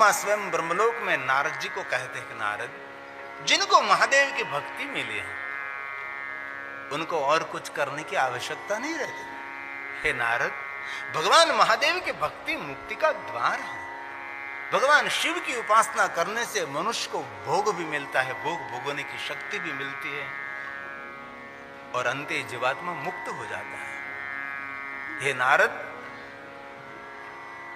ब्रह्मा स्वयं ब्रह्मलोक में नारद जी को कहते हैं कि नारद, जिनको महादेव की भक्ति मिली है उनको और कुछ करने की आवश्यकता नहीं रहती। हे नारद, भगवान महादेव की भक्ति मुक्ति का द्वार है। भगवान शिव की उपासना करने से मनुष्य को भोग भी मिलता है, भोग भोगने की शक्ति भी मिलती है और अंते जीवात्मा मुक्त हो जाता है। हे नारद,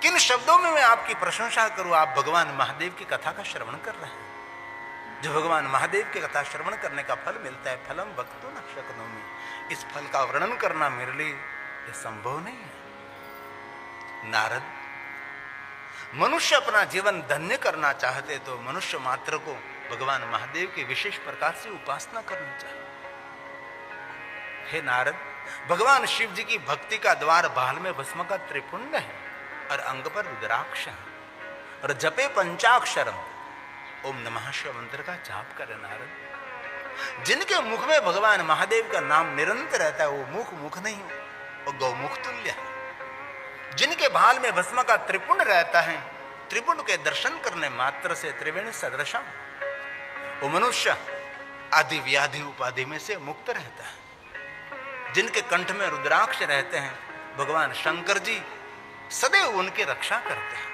किन शब्दों में मैं आपकी प्रशंसा करूं? आप भगवान महादेव की कथा का श्रवण कर रहे हैं। जो भगवान महादेव की कथा श्रवण करने का फल मिलता है, फलम वक्तुं न शक्नोमि, इस फल का वर्णन करना मेरे लिए यह संभव नहीं है। नारद, मनुष्य अपना जीवन धन्य करना चाहते तो मनुष्य मात्र को भगवान महादेव की विशेष प्रकार से उपासना करनी चाहिए। हे नारद, भगवान शिव जी की भक्ति का द्वार बाल में भस्म का त्रिपुंड है और अंग पर रुद्राक्ष है और जपे पंचाक्षरम ओम नमः शिवाय मंत्र का जाप करे। नारद, जिनके मुख में भगवान महादेव का नाम निरंतर रहता है वो मुख मुख नहीं, वो गौमुख तुल्य है। जिनके भाल में भस्म का त्रिपुंड रहता है, त्रिपुंड के दर्शन करने मात्र से त्रिवेणी सदृशम, वो मनुष्य आदि व्याधि उपाधि में से मुक्त रहता है। जिनके कंठ में रुद्राक्ष रहते हैं, भगवान शंकर जी सदैव उनकी रक्षा करते हैं।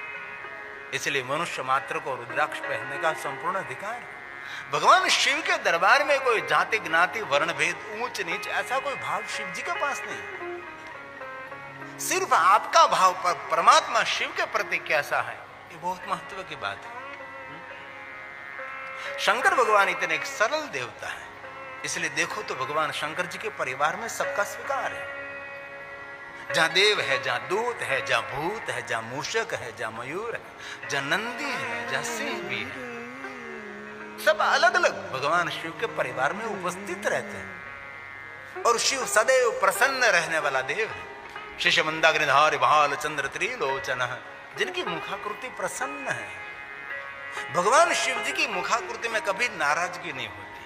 इसलिए मनुष्य मात्र को रुद्राक्ष पहनने का संपूर्ण अधिकार है। भगवान शिव के दरबार में कोई जाति ज्ञाति वर्ण भेद ऊंच नीच ऐसा कोई भाव शिव जी के पास नहीं। सिर्फ आपका भाव पर परमात्मा शिव के प्रति कैसा है, ये बहुत महत्व की बात है। शंकर भगवान इतने एक सरल देवता है, इसलिए देखो तो भगवान शंकर जी के परिवार में सबका स्वीकार है। जहां देव है, जहां दूत है, जहां भूत है, जहां मूषक है, जहां मयूर है, जहां नंदी है, जहां सिंह भी है, सब अलग अलग भगवान शिव के परिवार में उपस्थित रहते हैं। और शिव सदैव प्रसन्न रहने वाला देव है। शेष मंदाग्निधारी भाल चंद्र त्रिलोचन, जिनकी मुखाकृति प्रसन्न है। भगवान शिव जी की मुखाकृति में कभी नाराजगी नहीं होती।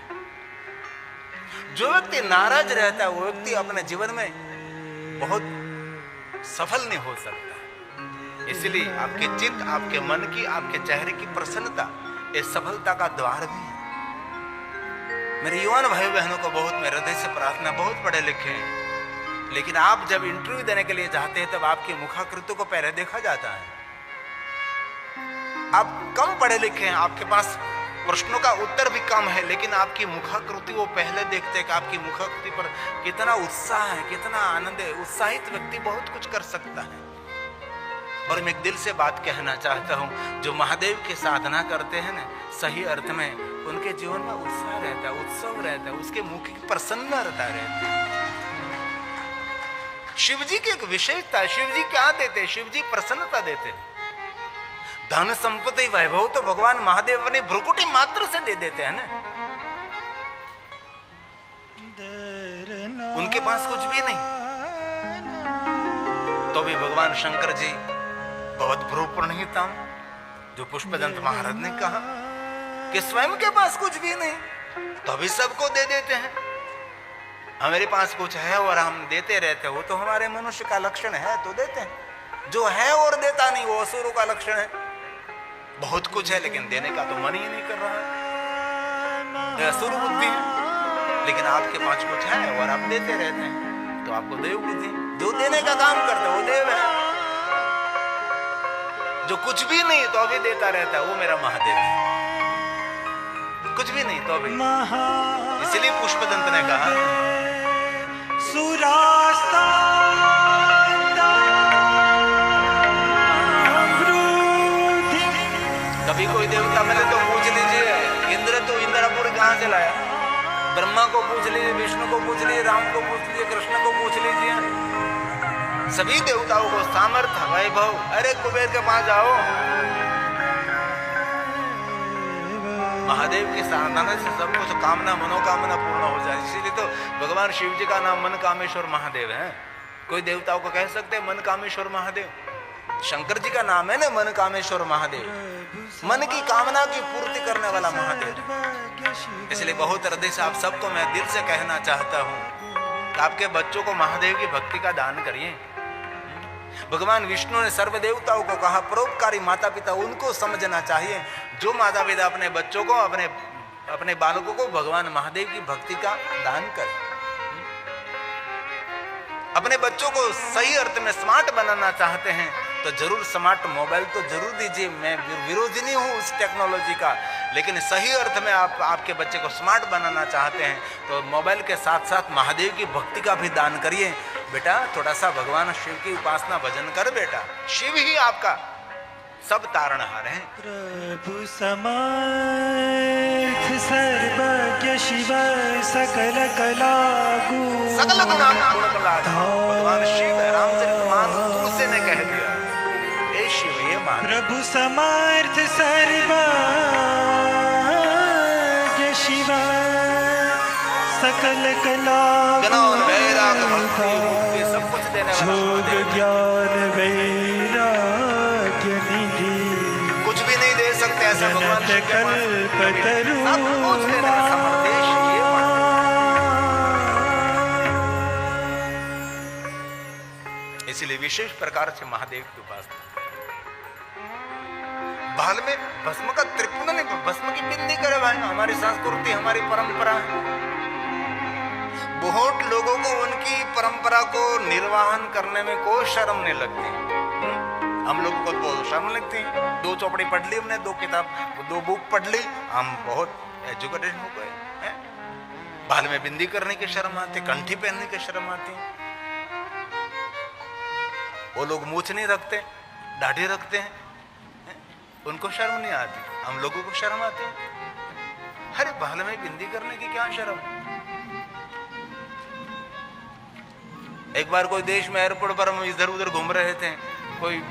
जो व्यक्ति नाराज रहता है वो व्यक्ति अपने जीवन में बहुत सफल नहीं हो सकता। इसलिए आपके चित्त, आपके मन की, आपके चेहरे की प्रसन्नता इस सफलता का द्वार भी है। मेरे युवान भाई बहनों को बहुत मेरे हृदय से प्रार्थना, बहुत पढ़े लिखे हैं, लेकिन आप जब इंटरव्यू देने के लिए जाते हैं तब आपकी मुखाकृति को पहले देखा जाता है। आप कम पढ़े लिखे हैं, आपके पास प्रश्नों का उत्तर भी कम है, लेकिन आपकी मुखाकृति वो पहले देखते हैं कि आपकी मुखाकृति पर कितना उत्साह है, कितना आनंद है। उत्साहित व्यक्ति बहुत कुछ कर सकता है। और मैं एक दिल से बात कहना चाहता हूं, जो महादेव की साधना करते हैं ना, सही अर्थ में उनके जीवन में उत्साह रहता है, उत्सव रहता है, उसके मुख की प्रसन्नता रहती है। शिव जी की एक विशेषता है। शिव जी क्या देते हैं? शिव जी प्रसन्नता देते हैं। धन संपत्ति वैभव तो भगवान महादेव अपनी भ्रुकुटी मात्र से दे देते हैं ना। उनके पास कुछ भी नहीं, तो भी भगवान शंकर जी बहुत भ्रूप्रणीतम, जो पुष्पदंत महाराज ने कहा कि स्वयं के पास कुछ भी नहीं तो भी सबको दे देते हैं। हमारे पास कुछ है और हम देते रहते हैं, वो तो हमारे मनुष्य का लक्षण है, तो देते हैं। जो है और देता नहीं, वो असुरों का लक्षण है। बहुत कुछ है लेकिन देने का तो मन ही नहीं कर रहा है, असुर बुद्धि है। लेकिन आपके पास कुछ है और आप देते रहते हैं, तो आपको देव बुद्धि। जो देने का काम करता है वो देव है। जो कुछ भी नहीं तो अभी देता रहता है, वो मेरा महादेव है। कुछ भी नहीं तो अभी। इसलिए पुष्पदंत ने कहा सुरास्ता कभी कोई देवता मिले तो पूछ लीजिए, इंद्र तो इंद्रपुर कहां से लाया? ब्रह्मा को पूछ लीजिए, विष्णु को पूछ लीजिए, राम को पूछ लीजिए, कृष्ण को पूछ लीजिए। सभी देवताओं को सामर्थ्य, वैभव, अरे कुबेर के पास जाओ। महादेव के साधना से सब कुछ कामना मनोकामना पूर्ण हो जाए। इसीलिए तो भगवान शिव जी का नाम मन कामेश्वर महादेव है। कोई देवताओं को कह सकते हैं मन कामेश्वर महादेव? शंकर जी का नाम है ना मन कामेश्वर महादेव, मन की कामना की पूर्ति करने वाला महादेव। इसलिए बहुत हृदय से आप सबको मैं दिल से कहना चाहता हूं कि आपके बच्चों को महादेव की भक्ति का दान करिए। भगवान विष्णु ने सर्व देवताओं को कहा परोपकारी माता पिता उनको समझना चाहिए जो माता पिता अपने बच्चों को अपने बालकों को भगवान महादेव की भक्ति का दान करें। अपने बच्चों को सही अर्थ में स्मार्ट बनाना चाहते हैं तो जरूर स्मार्ट मोबाइल तो जरूर दीजिए। मैं विरोधी नहीं हूं उस टेक्नोलॉजी का, लेकिन सही अर्थ में आपके बच्चे को स्मार्ट बनाना चाहते हैं तो मोबाइल के साथ साथ महादेव की भक्ति का भी दान करिए। बेटा थोड़ा सा भगवान शिव की उपासना भजन कर बेटा, शिव ही आपका सब तारणहार है। प्रभु समर्थ सर्वज्ञ शिव सकल कला सकल गुण भगवान शिव है। रामचरितमानस तुलसी ने कह दिया हे शिव ये मान। प्रभु समर्थ सर्वज्ञ शिव सकल कला ज्ञान वैराग भक्ति मुक्ति सब कुछ देने वाला योग ज्ञान वैराग्य निधि कुछ भी नहीं दे सकते ऐसा भगवान शिव के पास कल्पतरु सब कुछ देने का समर्देश ये इसीलिए विशेष प्रकार से महादेव की उपासना। बाल में भस्म का त्रिपुण नहीं, भस्म की बिंदी करे भाई, हमारी संस्कृति हमारी परंपरा है। बहुत लोगों को उनकी परंपरा को निर्वाहन करने में कोई शर्म नहीं लगती। हम लोगों को तो शर्म लगती है। 2 चौपड़ी पढ़ ली हमने, 2 किताब 2 बुक पढ़ ली, हम बहुत एजुकेटेड हो गए हैं। बाल में बिंदी करने की शर्म आती, कंठी पहनने की शर्म आती। वो लोग मूछ नहीं रखते, दाढ़ी रखते हैं, उनको शर्म नहीं आती, हम लोगों को शर्म आती है। अरे बाल में बिंदी करने की क्या शर्म। एक बार कोई देश में एयरपोर्ट पर हम इधर उधर घूम रहे थे, कोई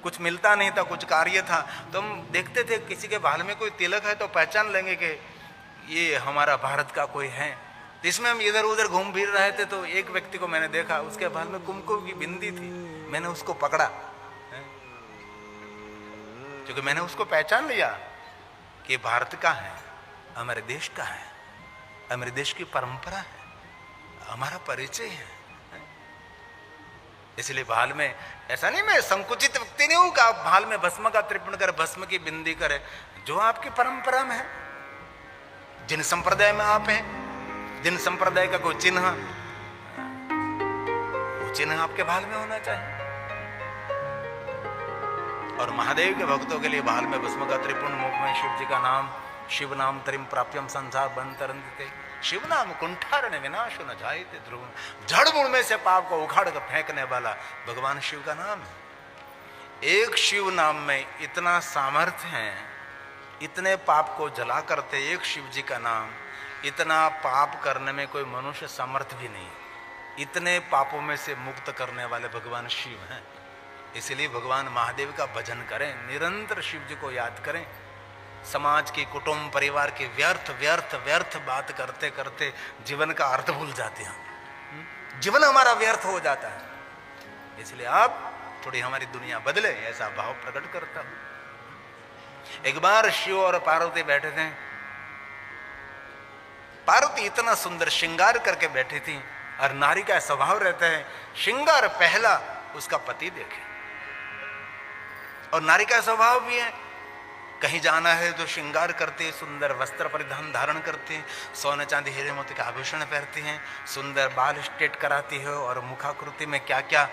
कुछ मिलता नहीं था, कुछ कार्य था, तो हम देखते थे किसी के बाल में कोई तिलक है तो पहचान लेंगे कि ये हमारा भारत का कोई है। इसमें हम इधर उधर घूम फिर रहे थे तो एक व्यक्ति को मैंने देखा, उसके बाल में कुमकुम की बिंदी थी। मैंने उसको पकड़ा क्योंकि मैंने उसको पहचान लिया कि भारत का है, हमारे देश का है, हमारे देश की परंपरा है, हमारा परिचय है। इसलिए बाल में ऐसा नहीं, मैं संकुचित व्यक्ति नहीं हूं कि आप बाल में भस्म का त्रिपुण करे, भस्म की बिंदी करे। जो आपकी परंपरा में है, जिन संप्रदाय में आप हैं, जिन संप्रदाय का कोई चिन्ह, वो चिन्ह आपके बाल में होना चाहिए। और महादेव के भक्तों के लिए बाल में भस्म का त्रिपुण, मुख में शिव जी का नाम, शिव नाम तरिम प्राप्यम संसार बंतरंते, शिव नाम कुंठारण विनाश न जायते ध्रुव। जड़ मूल में से पाप को उखाड़ कर फेंकने वाला भगवान शिव का नाम है। एक शिव नाम में इतना सामर्थ्य है, इतने पाप को जला करते एक शिव जी का नाम, इतना पाप करने में कोई मनुष्य समर्थ भी नहीं। इतने पापों में से मुक्त करने वाले भगवान शिव हैं। इसलिए भगवान महादेव का भजन करें, निरंतर शिव जी को याद करें। समाज की, कुटुंब परिवार की व्यर्थ व्यर्थ व्यर्थ बात करते करते जीवन का अर्थ भूल जाते हैं, जीवन हमारा व्यर्थ हो जाता है। इसलिए आप थोड़ी हमारी दुनिया बदले, ऐसा भाव प्रकट करता हूं। एक बार शिव और पार्वती बैठे थे। पार्वती इतना सुंदर श्रृंगार करके बैठी थी, और नारी का स्वभाव रहता है श्रृंगार पहला उसका पति देखे। और नारी का स्वभाव भी है, कहीं जाना है तो श्रृंगार करते, सुंदर वस्त्र परिधान धारण करते हैं, सोने चांदी हीरे मोती के आभूषण पहनती हैं, सुंदर बाल स्ट्रेट कराती है, और मुखाकृति में क्या क्या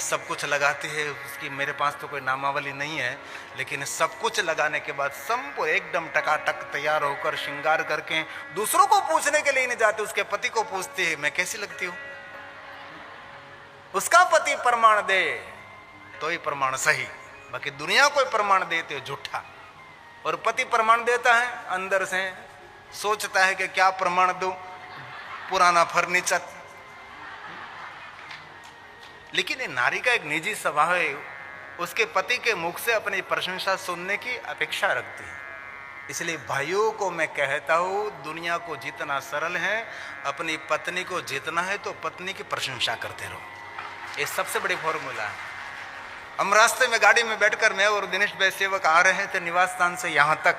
सब कुछ लगाती है उसकी मेरे पास तो कोई नामावली नहीं है, लेकिन सब कुछ लगाने के बाद संपूर्ण एकदम टकाटक तैयार होकर श्रृंगार करके दूसरों को पूछने के लिए नहीं जाते, उसके पति को पूछती है मैं कैसी लगती हूँ। उसका पति प्रमाण दे तो ही प्रमाण सही, बाकी दुनिया कोई प्रमाण देते हो झूठा। और पति प्रमाण देता है, अंदर से सोचता है कि क्या प्रमाण दूं, पुराना फर्नीचर। लेकिन ये नारी का एक निजी स्वभाव है, उसके पति के मुख से अपनी प्रशंसा सुनने की अपेक्षा रखती है। इसलिए भाइयों को मैं कहता हूं, दुनिया को जितना सरल है, अपनी पत्नी को जितना है तो पत्नी की प्रशंसा करते रहो। ये सबसे बड़ी फॉर्मूला है। हम रास्ते में गाड़ी में बैठकर मैं और दिनेश भाई सेवक आ रहे थे निवास स्थान से यहां तक,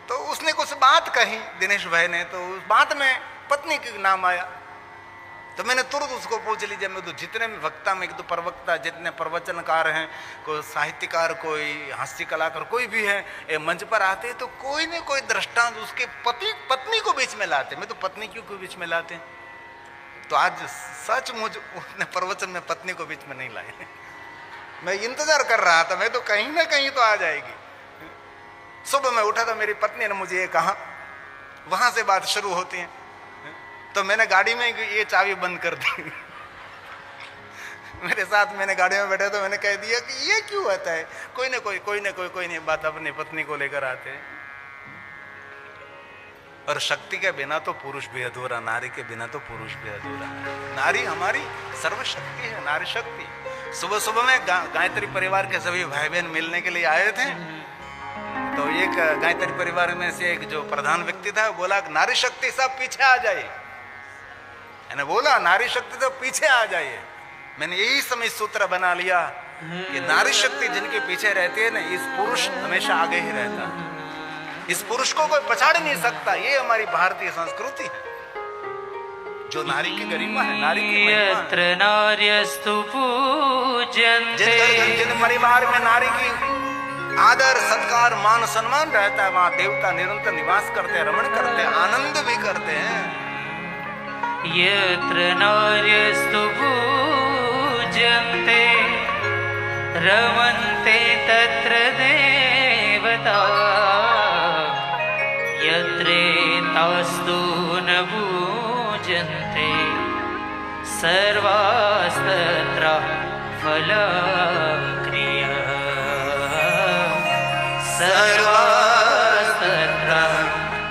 तो उसने कुछ बात कही दिनेश भाई ने, तो उस बात में पत्नी का नाम आया। तो मैंने तुरंत उसको पूछ लीजिए, मैं तो जितने भी वक्ता में, तो प्रवक्ता, जितने प्रवचनकार हैं, कोई साहित्यकार, कोई हास्य कलाकार, कोई भी है, ये मंच पर आते हैं तो कोई न कोई दृष्टांत उसके पत्नी को बीच में लाते। मैं तो पत्नी क्यों को बीच में लाते हैं? तो आज सच मुझ उसने प्रवचन में पत्नी को बीच में नहीं लाए। मैं इंतजार कर रहा था, मैं तो कहीं ना कहीं तो आ जाएगी। सुबह मैं उठा था, मेरी पत्नी ने मुझे ये कहा, वहां से बात शुरू होती है। तो मैंने गाड़ी में ये चाबी बंद कर दी। मेरे साथ मैंने गाड़ी में बैठा तो मैंने कह दिया कि ये क्यों होता है, कोई नहीं बात अपनी पत्नी को लेकर आते हैं। और शक्ति के बिना तो पुरुष भी अधूरा, नारी के बिना तो पुरुष भी अधूरा। नारी हमारी सर्वशक्ति है, नारी शक्ति। सुबह सुबह में गायत्री परिवार के सभी भाई बहन मिलने के लिए आए थे। तो एक गायत्री परिवार में से एक जो प्रधान व्यक्ति था बोला, नारी शक्ति सब पीछे आ जाए। मैंने बोला नारी शक्ति तो पीछे आ जाइए। मैंने यही समय सूत्र बना लिया कि नारी शक्ति जिनके पीछे रहती है ना, इस पुरुष हमेशा आगे ही रहता है। इस पुरुष को कोई पछाड़ नहीं सकता। ये हमारी भारतीय संस्कृति है, जो नारी की गरिमा है, नारी की महिमा है। जिन परिवार में नारी की आदर सत्कार मान सम्मान रहता है, वहां देवता निरंतर निवास करते हैं, रमण करते हैं, आनंद भी करते हैं। यत्र नार्यस्तु पूज्यन्ते रमन्ते तत्र देवता यत्रेतास्तु न पूज्यन्ते सर्वास्तत्र फलक्रिया सर्वास्तत्र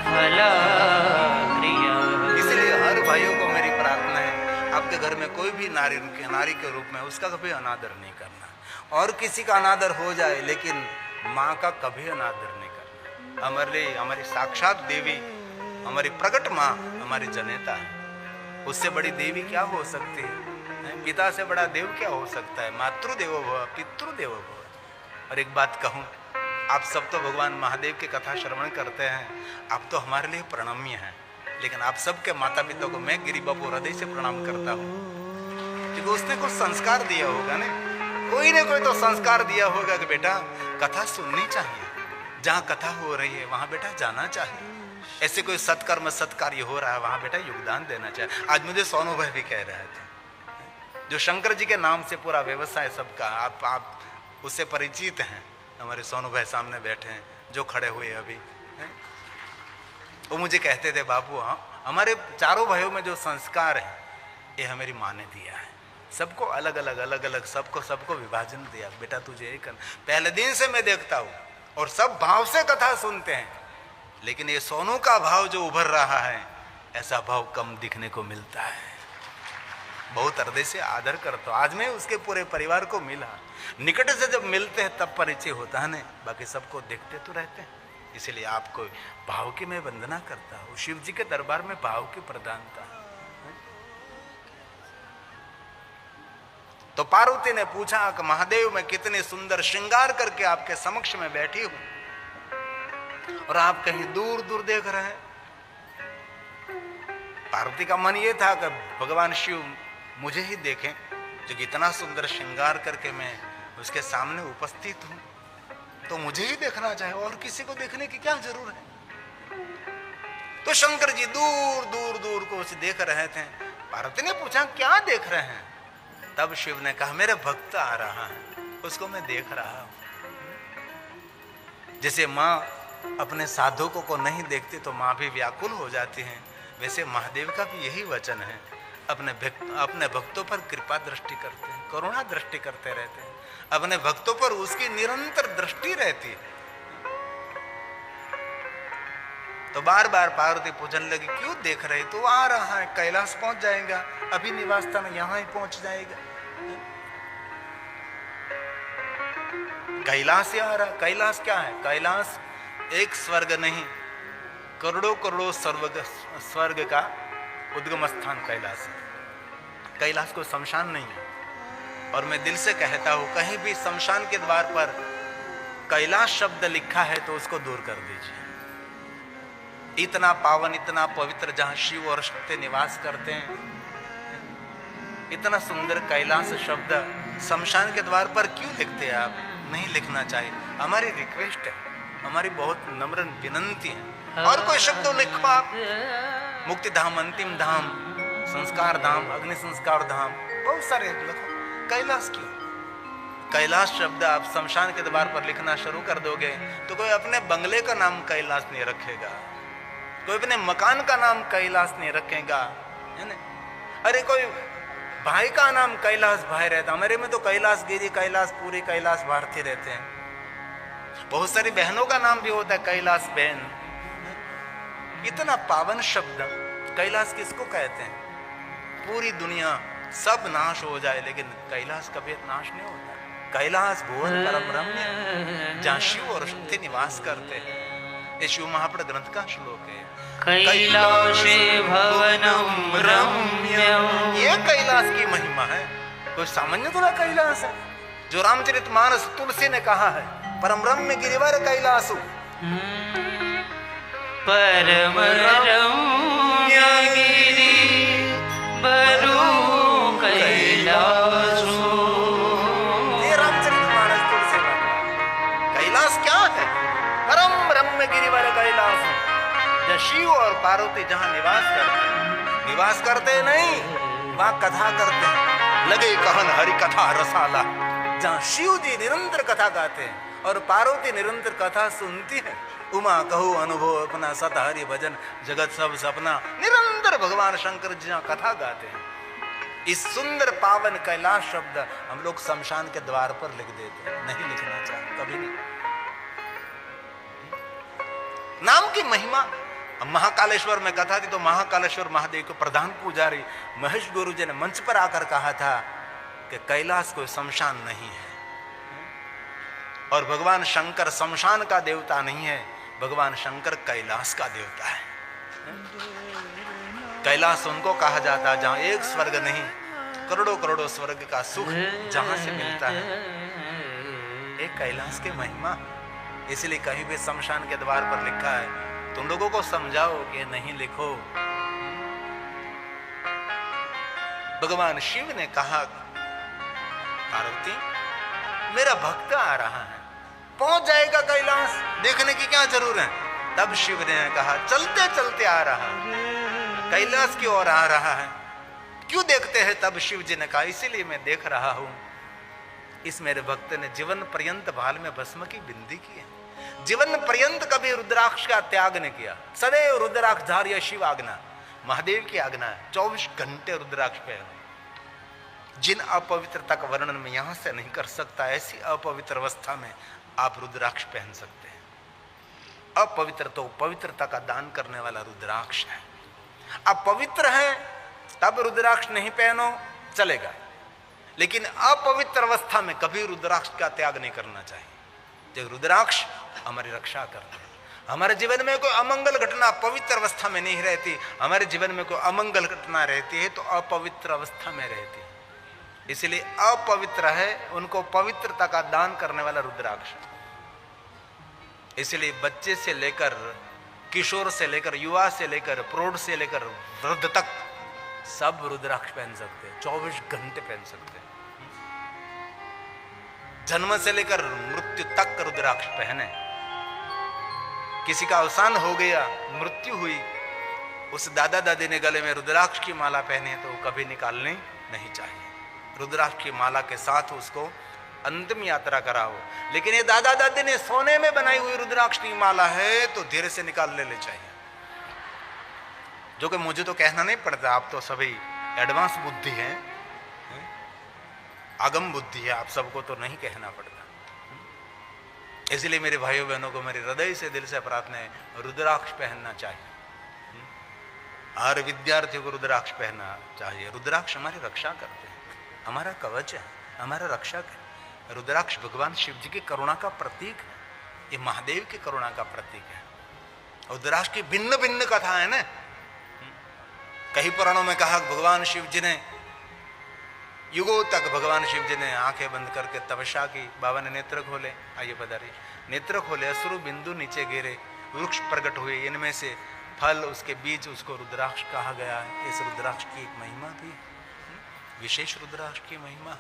फलक्रिया। इसलिए हर भाइयों को मेरी प्रार्थना है, आपके घर में कोई भी नारी के रूप में उसका कभी अनादर नहीं करना। और किसी का अनादर हो जाए लेकिन माँ का कभी अनादर नहीं करना। हमारी साक्षात देवी, हमारी प्रकट माँ हमारी जनेता है। उससे बड़ी देवी क्या हो सकती है? पिता से बड़ा देव क्या हो सकता है? मातृदेवो भव पितृदेवो भव। और एक बात कहूँ, आप सब तो भगवान महादेव की कथा श्रवण करते हैं, आप तो हमारे लिए प्रणम्य हैं। लेकिन आप सबके माता पिता को मैं गिरी बापू हृदय से प्रणाम करता हूँ, क्योंकि उसने कुछ संस्कार दिया होगा ना, कोई ना कोई तो संस्कार दिया होगा कि बेटा कथा सुननी चाहिए, जहाँ कथा हो रही है वहाँ बेटा जाना चाहिए, ऐसे कोई सत्कर्म सत्कार्य हो रहा है वहाँ बेटा योगदान देना चाहिए। आज मुझे सोनू भाई भी कह रहे थे, जो शंकर जी के नाम से पूरा व्यवसाय सबका, आप उससे परिचित हैं। हमारे सोनू भाई सामने बैठे हैं, जो खड़े हुए अभी, वो मुझे कहते थे, बाबू हाँ हमारे चारों भाइयों में जो संस्कार है ये हमारी माँ ने दिया है। सबको अलग अलग सबको विभाजन दिया, बेटा तुझे ये करना। पहले दिन से मैं देखता हूँ और सब भाव से कथा सुनते हैं, लेकिन ये सोनू का भाव जो उभर रहा है, ऐसा भाव कम दिखने को मिलता है। बहुत हृदय से आदर करता हूँ। आज मैं उसके पूरे परिवार को मिला, निकट से जब मिलते हैं तब परिचय होता है ना, बाकी सबको देखते तो रहते हैं। इसलिए आपको भाव की मैं वंदना करता हूँ। शिव जी के दरबार में भाव की प्रधानता। तो पार्वती ने पूछा कि महादेव मैं कितने सुंदर श्रृंगार करके आपके समक्ष में बैठी हूं और आप कहीं दूर दूर देख रहे हैं। पार्वती का मन ये था कि भगवान शिव मुझे ही देखें, जो इतना सुंदर श्रृंगार करके मैं उसके सामने उपस्थित हूं, तो मुझे ही देखना चाहे, और किसी को देखने की क्या जरूरत है। तो शंकर जी दूर दूर दूर को उसे देख रहे थे। पार्वती ने पूछा क्या देख रहे हैं? तब शिव ने कहा मेरा भक्त आ रहा है, उसको मैं देख रहा हूं। जैसे माँ अपने साधकों को नहीं देखती तो माँ भी व्याकुल हो जाती है, वैसे महादेव का भी यही वचन है, अपने भक्तों पर कृपा दृष्टि करते हैं, करुणा दृष्टि करते रहते हैं, अपने भक्तों पर उसकी निरंतर दृष्टि रहती है। तो बार बार पार्वती पूछने लगी क्यों देख रही? तो आ रहा है, कैलाश पहुंच जाएगा, अभी निवास स्थान यहां ही पहुंच जाएगा। कैलाश आ रहा। कैलाश क्या है? कैलाश एक स्वर्ग नहीं, करोड़ों करोड़ों स्वर्ग का उद्गम स्थान कैलाश है। कैलाश को शमशान नहीं है। और मैं दिल से कहता हूं, कहीं भी शमशान के द्वार पर कैलाश शब्द लिखा है तो उसको दूर कर दीजिए। इतना पावन, इतना पवित्र, जहां शिव और शक्ति निवास करते हैं, इतना सुंदर कैलाश शब्द शमशान के द्वार पर क्यों लिखते हैं आप? नहीं लिखना चाहिए। हमारी रिक्वेस्ट है, हमारी बहुत नम्र विनंती है। और कोई शब्द लिखो आप, मुक्ति धाम, अंतिम धाम, संस्कार धाम, अग्नि संस्कार धाम, बहुत सारे लिखो। कैलाश क्यों? कैलाश शब्द आप शमशान के द्वार पर लिखना शुरू कर दोगे तो कोई अपने बंगले का नाम कैलाश नहीं रखेगा, कोई अपने मकान का नाम कैलाश नहीं रखेगा, है ना? अरे कोई भाई का नाम कैलाश भाई रहता, हमारे में तो कैलाश गिरी, कैलाश पूरी, कैलाश भारती रहते हैं। बहुत सारी बहनों का नाम भी होता है कैलाश बहन। इतना पावन शब्द कैलाश किसको कहते हैं? पूरी दुनिया सब नाश हो जाए लेकिन कैलाश कभी नाश नहीं होता। कैलाश भुवन परम रम्य, जहाँ शिव और शक्ति निवास करते हैं। ये शिव महापुरुष ग्रंथ का श्लोक है। कैलाशे भवनम रम्यम। ये कैलाश की महिमा है, कोई सामान्य थोड़ा कैलाश है। जो रामचरितमानस तुलसी ने कहा है, परम रम्य गिरिवर कैलासु, परम रम्य गिरि बरु कैलासु। ये रामचरितमानस तुलसी ने कैलाश क्या है? परम रम्य गिरिवर कैलासु, जहाँ शिव और पार्वती जहाँ निवास करते नहीं, वहां कथा करते हैं। लगे कहन हरि कथा रसाला, जहाँ शिव जी निरंतर कथा गाते हैं और पार्वती निरंतर कथा सुनती है। उमा कहो अनुभव अपना, सत हरि भजन जगत सब सपना, निरंतर भगवान शंकर जी जहाँ कथा गाते हैं। इस सुंदर पावन कैलाश शब्द हम लोग शमशान के द्वार पर लिख देते हैं। नहीं लिखना चाहिए, कभी नहीं। नाम की महिमा। महाकालेश्वर में कथा थी तो महाकालेश्वर महादेव के प्रधान पुजारी महेश गुरु जी ने मंच पर आकर कहा था कि कैलाश कोई शमशान नहीं है और भगवान शंकर शमशान का देवता नहीं है, भगवान शंकर कैलाश का देवता है। कैलाश उनको कहा जाता है जहां एक स्वर्ग नहीं, करोड़ों करोड़ों स्वर्ग का सुख जहां से मिलता है। एक कैलाश की महिमा। इसलिए कहीं भी शमशान के द्वार पर लिखा है, तुम लोगों को समझाओ कि नहीं लिखो। भगवान शिव ने कहा, पार्वती मेरा भक्त आ रहा है, पहुंच जाएगा कैलाश, देखने की क्या जरूरत है? तब शिव ने कहा, चलते चलते आ रहा है, कैलाश की ओर आ रहा है, क्यों देखते हैं? तब शिव जी ने कहा, इसीलिए मैं देख रहा हूं, इस मेरे भक्त ने जीवन पर्यंत भाल में भस्म की बिंदी की है, जीवन पर्यंत कभी रुद्राक्ष का त्याग नहीं किया, सदैव रुद्राक्ष धार्य शिव आज्ञा, महादेव की आज्ञा है, 24 घंटे रुद्राक्ष पहने। जिन अपवित्रता का वर्णन में यहां से नहीं कर सकता, ऐसी अपवित्र अवस्था में आप रुद्राक्ष पहन सकते हैं। अपवित्र तो पवित्रता का दान करने वाला रुद्राक्ष है। आप पवित्र हैं तब रुद्राक्ष नहीं पहनो, चलेगा, लेकिन अपवित्र अवस्था में कभी रुद्राक्ष का त्याग नहीं करना चाहिए। जो रुद्राक्ष हमारी रक्षा करते हैं। हमारे जीवन में कोई अमंगल घटना पवित्र अवस्था में नहीं रहती, हमारे जीवन में कोई अमंगल घटना रहती है तो अपवित्र अवस्था में रहती है। इसलिए अपवित्र है उनको पवित्रता का दान करने वाला रुद्राक्ष। इसलिए बच्चे से लेकर किशोर से लेकर युवा से लेकर प्रौढ़ से लेकर वृद्ध तक सब रुद्राक्ष पहन सकते हैं, 24 घंटे पहन सकते हैं। जन्म से लेकर मृत्यु तक रुद्राक्ष पहने। किसी का अवसान हो गया, मृत्यु हुई, उस दादा दादी ने गले में रुद्राक्ष की माला पहनी तो कभी निकालनी नहीं चाहिए। रुद्राक्ष की माला के साथ उसको अंतिम यात्रा कराओ। लेकिन ये दादा दादी ने सोने में बनाई हुई रुद्राक्ष की माला है तो धीरे से निकाल लेनी चाहिए। जो कि मुझे तो कहना नहीं पड़ता, आप तो सभी एडवांस बुद्धि हैं, आगम बुद्धि है, आप सबको तो नहीं कहना पड़ता। इसलिए मेरे भाइयों बहनों को मेरे हृदय से दिल से प्रार्थना है, रुद्राक्ष पहनना चाहिए। हर विद्यार्थी को रुद्राक्ष पहनना चाहिए। रुद्राक्ष हमारी रक्षा करते हैं, हमारा कवच है, हमारा रक्षक है। रुद्राक्ष भगवान शिव जी की करुणा का प्रतीक है, ये महादेव की करुणा का प्रतीक है। रुद्राक्ष की भिन्न भिन्न कथा है ना। कई पुराणों में कहा भगवान शिव जी ने युगों तक भगवान शिव जी ने आंखें बंद करके तपस्या की। बाबा ने नेत्र खोले, आइए पधारिए, नेत्र खोले, अश्रु बिंदु नीचे गिरे, वृक्ष प्रकट हुए, इनमें से फल उसके बीज, उसको रुद्राक्ष कहा गया है। इस रुद्राक्ष की एक महिमा भी है। विशेष रुद्राक्ष की महिमा।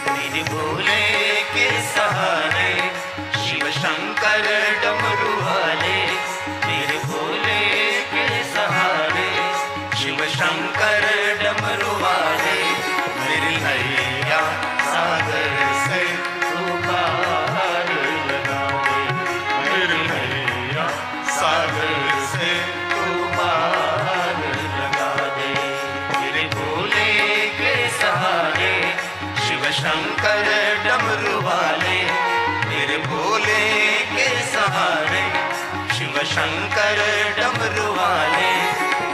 मेरे भोले के सहारे शिव शंकर डमरू वाले, मेरे भोले के सहारे शिव शंकर डमरू वाले, मेरी नैया सागर से तू पार लगा दे, मेरी नैया सागर से तू पार लगा दे। मेरे भोले के सहारे शिव शंकर डमरू वाले, मेरे भोले के सहारे शिव शंकर डमरू वाले,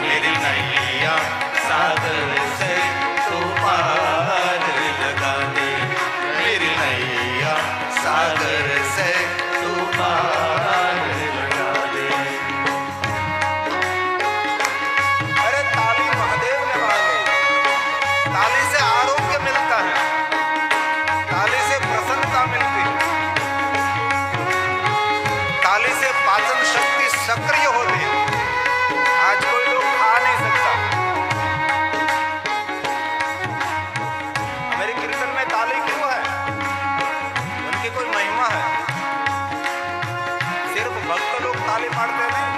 मेरी नैया सागर से तू पार लगा दे, मेरी नैया सागर से तू पार लगा दे। अरे ताली महादेव ने वाले, ताली से आरोग्य मिलता है, ताली से प्रसन्नता मिलती है, ताली से पाचन शक्ति सक्रिय होती है। आज कोई लोग खा नहीं सकता। मेरे कीर्तन में ताली क्यों है? उनकी कोई महिमा है। सिर्फ भक्त लोग ताली मारते नहीं,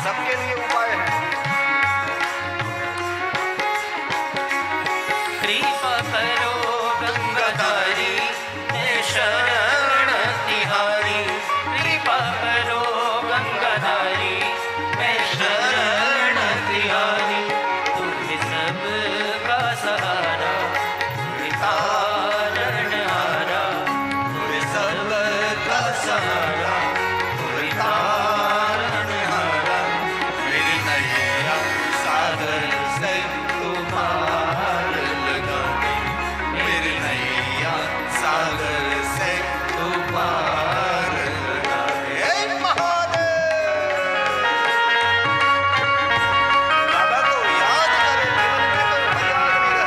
सबके लिए उपाय है। कृपा करो गंगाधारी मैं शरण तिहारी, कृपा करो गंगाधारी मैं शरण तिहारी, तुम्हें सबका सहारा तुम्हें तारणहारा, तुम्हें सबका सहारा तुम्हें तारणहारा, मेरी नैया सागर से तू पार लगा दे, मेरी नैया सागर से तू पार लगा दे। हे महादेव! बाबा को याद करें, जीवन में तो याद भी रहे।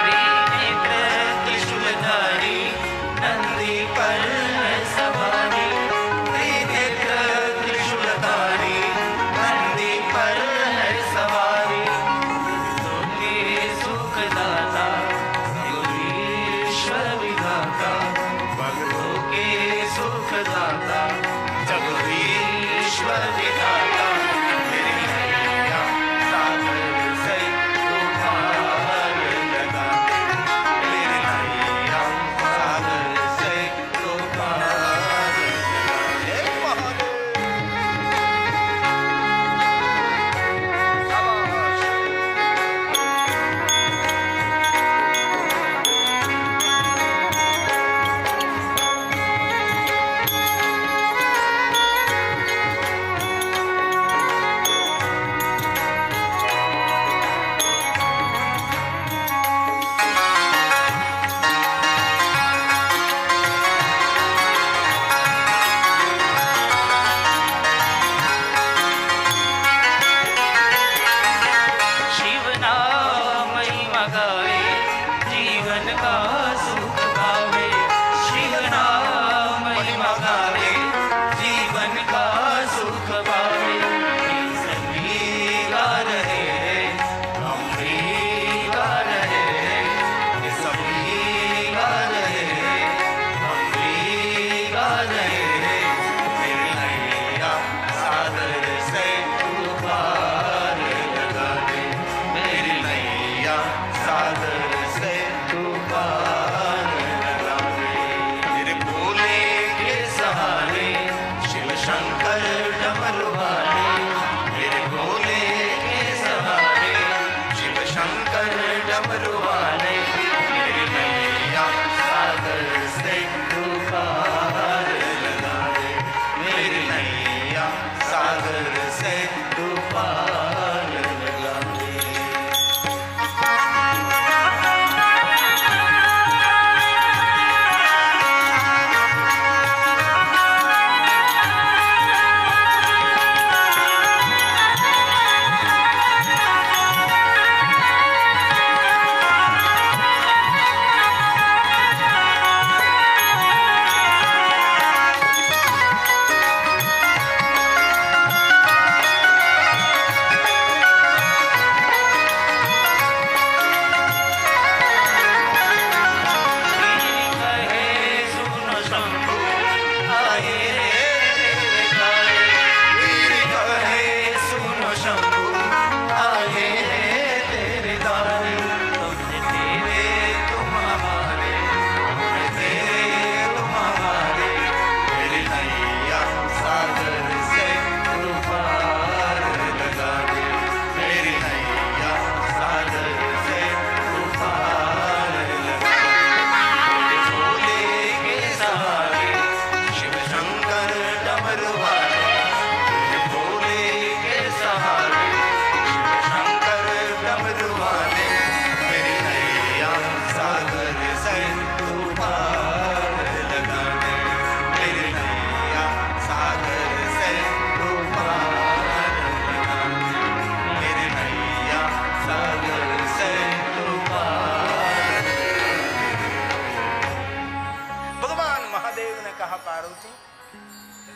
त्रिनेत्र त्रिशूलधारी नंदी पर है सवारी, त्रिनेत्र त्रिशूलधारी नंदी पर है सवारी, तुमके सुखदाता जगदीश्वर विधाता, भक्तों के सुखदाता जगदीश्वर विधाता, मेरी नैया सागर से तू पार लगा दे, मेरी नैया सागर से तू पार लगा दे। हे महादेव! शाबाश! शिव नाम महिमा गावे जीवन का सुख पावे, शिव नाम महिमा गावे जीवन का सुख पावे, ये सभी गा रहे हैं, हम भी गा रहे हैं, ये सभी गा रहे हैं, हम भी गा रहे हैं, मेरी नैया सागर से तू पार लगा दे, मेरी नैया सागर से तू पार लगा पार्वती,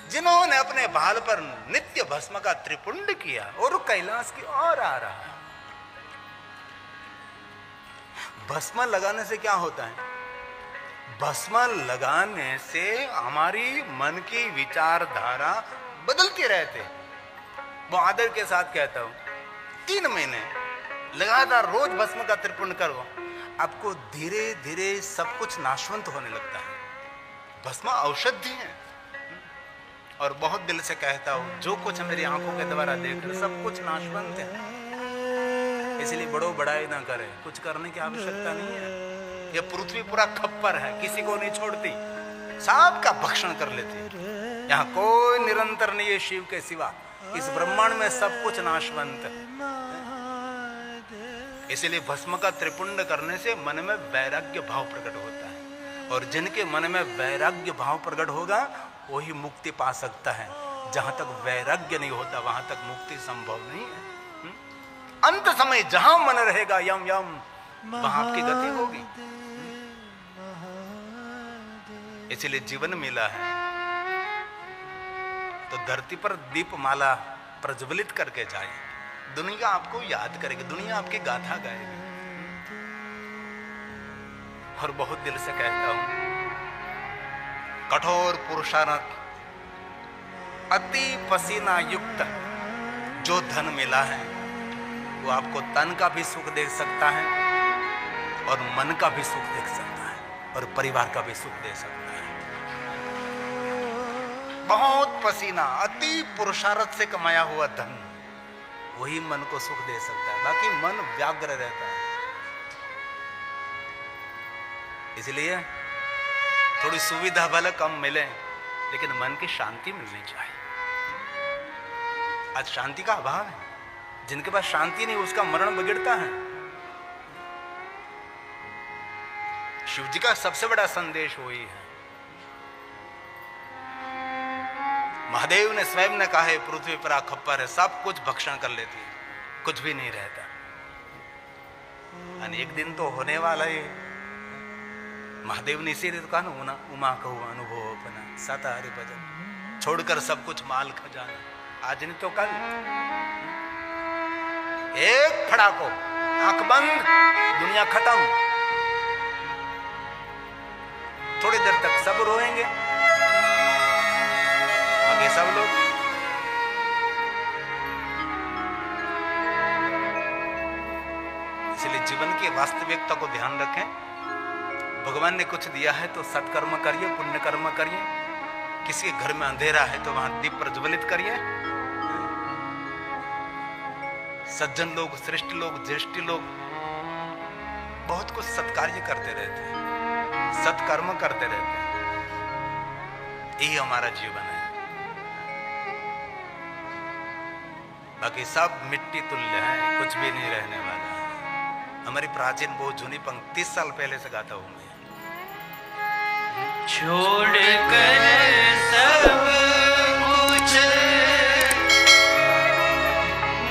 जिन्होंने अपने बाल पर नित्य भस्म का त्रिपुंड किया और कैलाश की ओर आ रहा है। भस्म लगाने से क्या होता है? भस्म लगाने से हमारी मन की विचारधारा बदलती रहते। वो आदर के साथ कहता हूं, 3 महीने लगातार रोज भस्म का त्रिपुंड करो, आपको धीरे धीरे सब कुछ नाशवंत होने लगता है। भस्म औषधि है। और बहुत दिल से कहता हूं, जो कुछ मेरी आंखों के द्वारा देख रहे सब कुछ नाशवंत है। इसलिए बड़ो बड़ाई ना करे, कुछ करने की आवश्यकता नहीं है। ये पृथ्वी पूरा खप्पर है, किसी को नहीं छोड़ती, सबका भक्षण कर लेती है। यहाँ कोई निरंतर नहीं है शिव के सिवा। इस ब्रह्मांड में सब कुछ नाशवंत है। इसलिए भस्म का त्रिपुंड करने से मन में वैराग्य भाव प्रकट होता है, और जिनके मन में वैराग्य भाव प्रकट होगा वही मुक्ति पा सकता है। जहां तक वैराग्य नहीं होता वहां तक मुक्ति संभव नहीं है। अंत समय जहां मन रहेगा यम यम, वहां आपकी गति होगी। इसलिए जीवन मिला है तो धरती पर दीपमाला प्रज्वलित करके जाए। दुनिया आपको याद करेगी, दुनिया आपकी गाथा गाएगी। और बहुत दिल से कहता हूं, कठोर पुरुषार्थ, अति पसीना युक्त जो धन मिला है वो आपको तन का भी सुख दे सकता है और मन का भी सुख दे सकता है और परिवार का भी सुख दे सकता है। बहुत पसीना, अति पुरुषार्थ से कमाया हुआ धन वही मन को सुख दे सकता है, बाकी मन व्याग्र रहता है। इसलिए थोड़ी सुविधा भले कम मिले लेकिन मन की शांति मिलनी चाहिए। आज शांति का अभाव है। जिनके पास शांति नहीं उसका मरण बिगड़ता है। शिव जी का सबसे बड़ा संदेश वही है। महादेव ने स्वयं ने कहा है, पृथ्वी पर खप्पर है, सब कुछ भक्षण कर लेती है, कुछ भी नहीं रहता। और एक दिन तो होने वाला है। महादेव ने इसीलिए तो कहा ना, उमा कहू अनुभव अपना सता हरि भजन, छोड़कर सब कुछ माल खजाना। आज नहीं तो कल एक फड़ाको, आंख बंद, दुनिया खत्म। थोड़ी देर तक सब रोएंगे, आगे सब लोग। इसलिए जीवन की वास्तविकता को ध्यान रखें। भगवान ने कुछ दिया है तो सत्कर्म करिए, पुण्य कर्म करिए। किसी के घर में अंधेरा है तो वहां दीप प्रज्वलित करिए। सज्जन लोग, श्रेष्ठ लोग, ज्येष्ठ लोग बहुत कुछ सत्कार्य करते रहते हैं, सत्कर्म करते रहते हैं। यही हमारा जीवन है। बाकी सब मिट्टी तुल्य है, कुछ भी नहीं रहने वाला। हमारी प्राचीन बहुत जूनी पंक्ति 30 साल पहले से गाता हूं मैं। छोड़ कर सब कुछ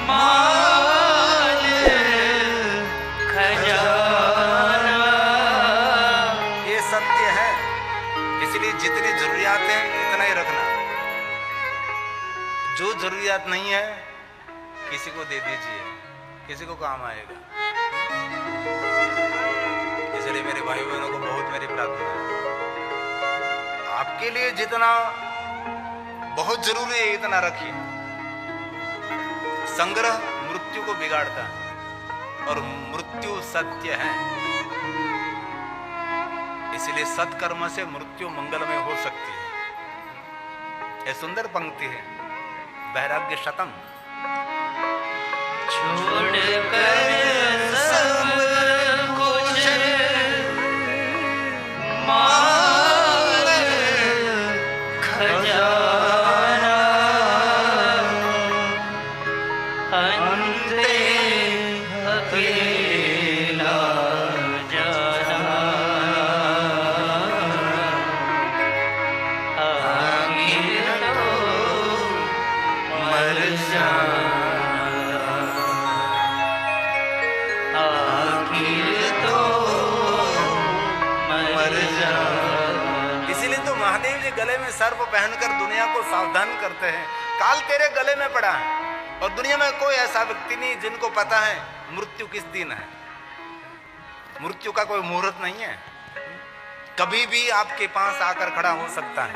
माल खजाना। ये सत्य है। इसलिए जितनी जरूरियात है इतना ही रखना। जो जरूरियात नहीं है किसी को दे दीजिए, किसी को काम आएगा। इसलिए मेरे भाई बहनों को बहुत मेरी प्रार्थना है, आपके लिए जितना बहुत जरूरी है इतना रखिए। संग्रह मृत्यु को बिगाड़ता है और मृत्यु सत्य है। इसलिए सत्कर्म से मृत्यु मंगलमय हो सकती है। यह सुंदर पंक्ति है, वैराग्य शतम। छोड़ कर सब कुछ माल खजाना, अंते अकेला जाना, आखिर तो मर जाना। महादेव जी गले में सर्प पहनकर दुनिया को सावधान करते हैं, काल तेरे गले में पड़ा है। और दुनिया में कोई ऐसा व्यक्ति नहीं जिनको पता है मृत्यु किस दिन है। मृत्यु का कोई मुहूर्त नहीं है, कभी भी आपके पास आकर खड़ा हो सकता है।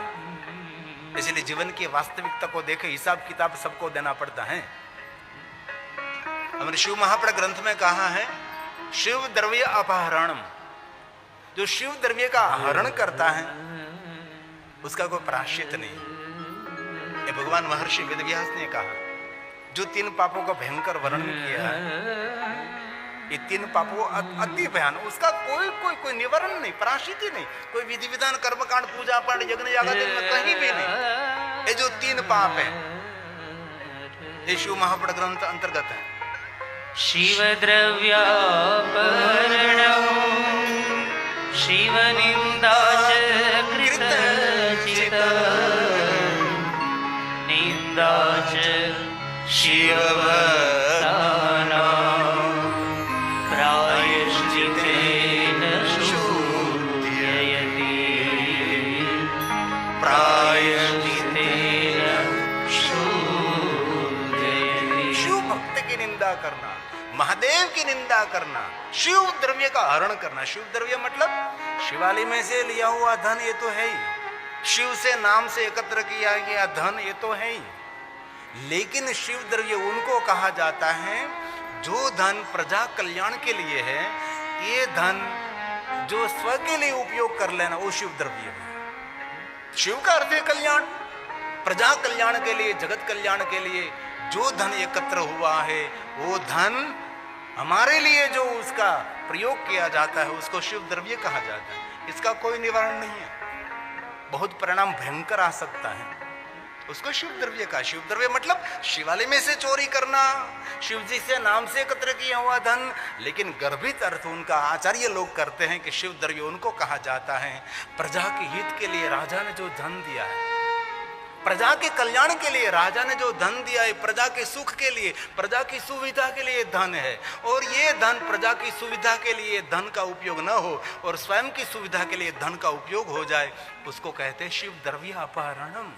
इसलिए जीवन की वास्तविकता को देखे हिसाब किताब सबको देना पड़ता है। हमने शिव महापुराण ग्रंथ में कहा है, शिव द्रव्य अपहरणम, जो शिव द्रव्य का हरण करता है उसका कोई प्रायश्चित नहीं। ये भगवान महर्षि वेदव्यास ने कहा, जो 3 पापों का भयंकर वर्णन किया है, ये 3 पापों अति भयानक, उसका कोई निवारण नहीं, प्रायश्चित ही नहीं, कोई विधि विधान कर्मकांड पूजा पाठ यज्ञ यागादि में कहीं भी नहीं। ये जो 3 पाप है ये शिव महापुराण ग्रंथ अंतर्गत है। शिव द्रव्यापहरणं शिव निंदा च कृतचित निंदा च शिवभक्तानां प्रायश्चितेन शुध्ययति प्रायश्चितेन शुध्ययति। शिव भक्त की निंदा करना, महादेव की निंदा करना, शिव द्रव्य का हरण करना। शिव द्रव्य मतलब शिवालय में से लिया हुआ धन, ये तो है ही, शिव से नाम से एकत्र किया गया धन, ये तो है ही। लेकिन शिव द्रव्य उनको कहा जाता है जो धन प्रजा कल्याण के लिए है। ये धन जो स्व के लिए उपयोग कर लेना वो शिव द्रव्य है। शिव का अर्थ है कल्याण, प्रजा कल्याण के लिए, जगत कल्याण के लिए जो धन एकत्र हुआ है वो धन हमारे लिए जो उसका प्रयोग किया जाता है उसको शिव द्रव्य कहा जाता है। इसका कोई निवारण नहीं है, बहुत परिणाम भयंकर आ सकता है उसको शिव द्रव्य का। शिव द्रव्य मतलब शिवालय में से चोरी करना, शिव जी से नाम से एकत्र किया हुआ धन। लेकिन गर्भित अर्थ उनका आचार्य लोग करते हैं कि शिव द्रव्य उनको कहा जाता है प्रजा के हित के लिए राजा ने जो धन दिया है, प्रजा के कल्याण के लिए राजा ने जो धन दिया है, प्रजा के सुख के लिए, प्रजा की सुविधा के लिए धन है। और ये धन प्रजा की सुविधा के लिए धन का उपयोग न हो और स्वयं की सुविधा के लिए धन का उपयोग हो जाए, उसको कहते हैं शिव द्रव्य अपहरणम।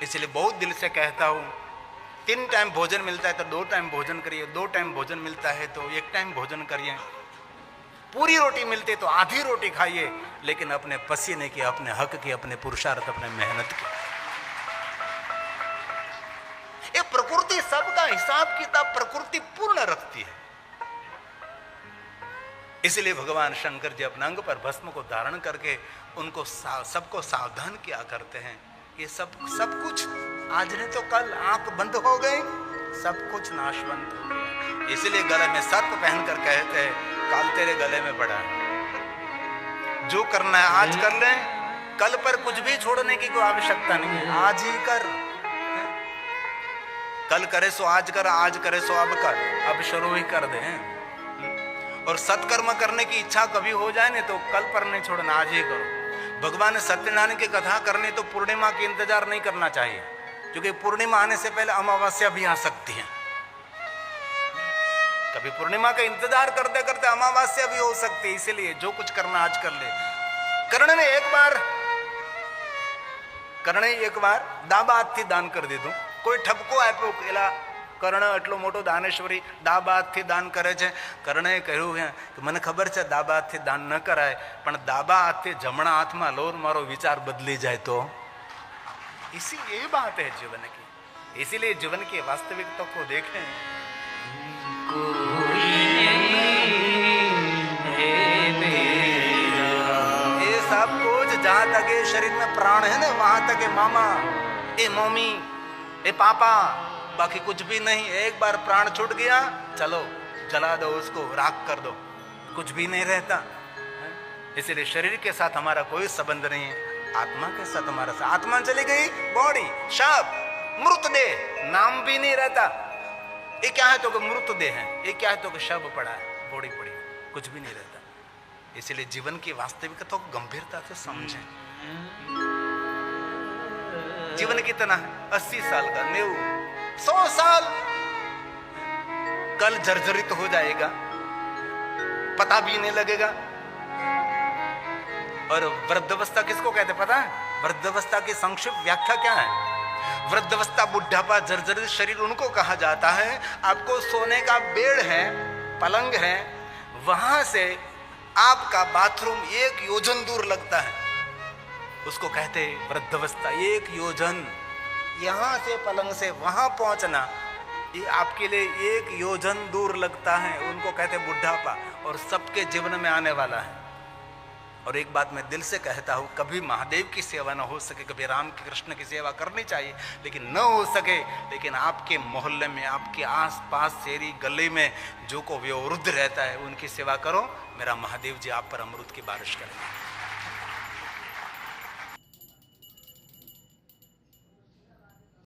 इसलिए बहुत दिल से कहता हूं, 3 टाइम भोजन मिलता है तो 2 टाइम भोजन करिए, 2 टाइम भोजन मिलता है तो 1 टाइम भोजन करिए, पूरी रोटी मिलती है तो आधी रोटी खाइए, लेकिन अपने पसीने की, अपने हक की, अपने पुरुषार्थ, अपने मेहनत की। ये प्रकृति सबका हिसाब किताब प्रकृति पूर्ण रखती है। इसलिए भगवान शंकर जी अपने अंग पर भस्म को धारण करके उनको सबको सावधान किया करते हैं। ये सब कुछ आज नहीं तो कल आंख बंद हो गई, सब कुछ नाशवंत हो गया। इसलिए गले में सर्प पहनकर कहते हैं काल तेरे गले में पड़ा है, जो करना है आज कर ले, कल पर कुछ भी छोड़ने की कोई आवश्यकता नहीं है, आज ही कर। कल करे सो आज कर, आज करे सो अब कर, अब शुरू ही कर दे। और सत्कर्म करने की इच्छा कभी हो जाए नहीं तो कल पर नहीं छोड़ना, आज ही करो। भगवान सत्यनारायण की कथा करनी तो पूर्णिमा की इंतजार नहीं करना चाहिए, क्योंकि पूर्णिमा आने से पहले अमावस्या भी आ सकती है। कभी पूर्णिमा का इंतजार करते करते अमावस्या भी हो सकती है। इसीलिए जो कुछ करना आज कर ले। कर्ण ने एक बार दाबा हाथથી દાન કરી દીધું। કોઈ ઠપકો આપ્યો પેલા કર્ણ એટલો મોટો દાનેશ્વરી દાબા હાથથી દાન કરે છે। કર્ણએ કહ્યું કે મને ખબર છે દાબા હાથથી દાન ન કરાય, પણ દાબા હાથથી જમણા હાથમાં લો, મારો વિચાર બદલી જાય તો। इसी ये बात है जीवन की। इसीलिए जीवन की वास्तविकता को देखें। ये सब कुछ जहां तक ये शरीर में प्राण है ना, वहां तक ये मामा, ये मम्मी, ये पापा, बाकी कुछ भी नहीं। एक बार प्राण छूट गया, चलो जला दो उसको, राख कर दो, कुछ भी नहीं रहता। इसलिए शरीर के साथ हमारा कोई संबंध नहीं है, आत्मा के साथ हमारा। आत्मा चली गई, बॉडी शव मृतदेह, नाम भी नहीं रहता। ये क्या है तो मृतदेह है, ये क्या है तो शव पड़ा है, बॉडी पड़ी, कुछ भी नहीं रहता। इसलिए जीवन की वास्तविकता को गंभीरता से समझें। जीवन कितना है? 80 साल का, 90, 100 साल, कल जर्जरित हो जाएगा, पता भी नहीं लगेगा। और वृद्धावस्था किसको कहते पता है? वृद्धावस्था की संक्षिप्त व्याख्या क्या है? वृद्धावस्था, बुढ़ापा, जर्जरित शरीर उनको कहा जाता है। आपको सोने का बेड है, पलंग है, वहां से आपका बाथरूम 1 योजन दूर लगता है, उसको कहते वृद्धावस्था। 1 योजन, यहां से पलंग से वहां पहुंचना, ये आपके लिए 1 योजन दूर लगता है, उनको कहते बुढ़ापा, और सबके जीवन में आने वाला है। और एक बात मैं दिल से कहता हूँ, कभी महादेव की सेवा न हो सके, कभी राम की कृष्ण की सेवा करनी चाहिए, लेकिन न हो सके, लेकिन आपके मोहल्ले में, आपके आसपास शहरी गली में जो को वयोवृद्ध रहता है, उनकी सेवा करो। मेरा महादेव जी आप पर अमृत की बारिश करेंगे।